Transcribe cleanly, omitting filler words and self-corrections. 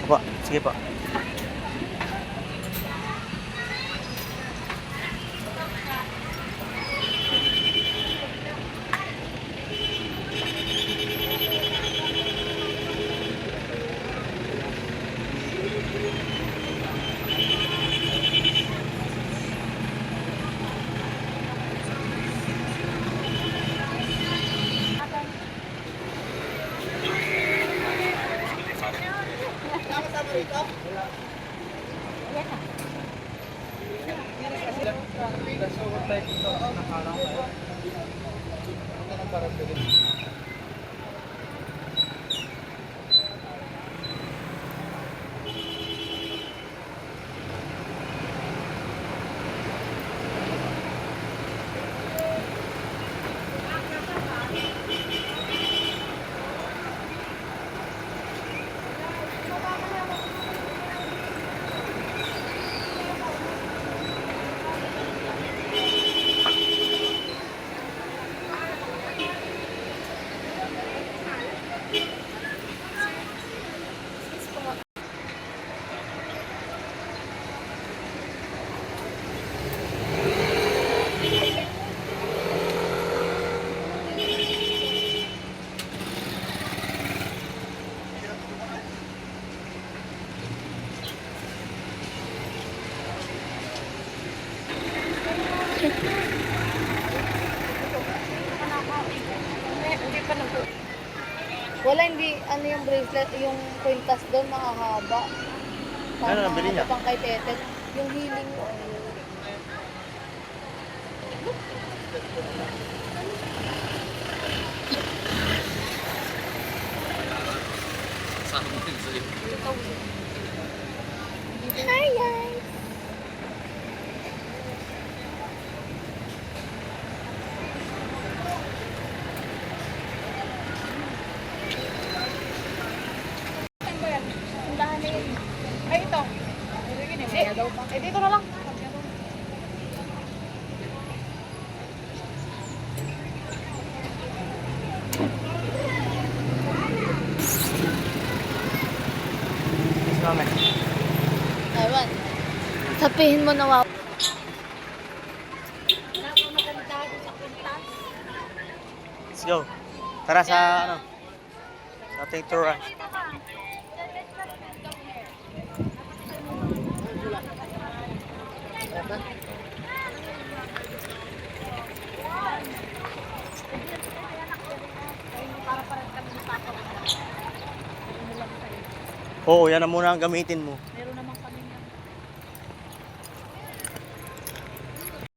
Opo, sige po. Wala, hindi, ano yung bracelet, yung kwintas doon, nakahaba. Ano nabili niya? Pang kay Tete, yung healing oil. Hi guys! Tindahan na yun. Ay, ito. Eh, dito na lang. Mami. Ewan. Sabihin mo na wow. Let's go. Tara sa ano? Sa ating tour. Oo, yan na muna ang gamitin mo. Meron naman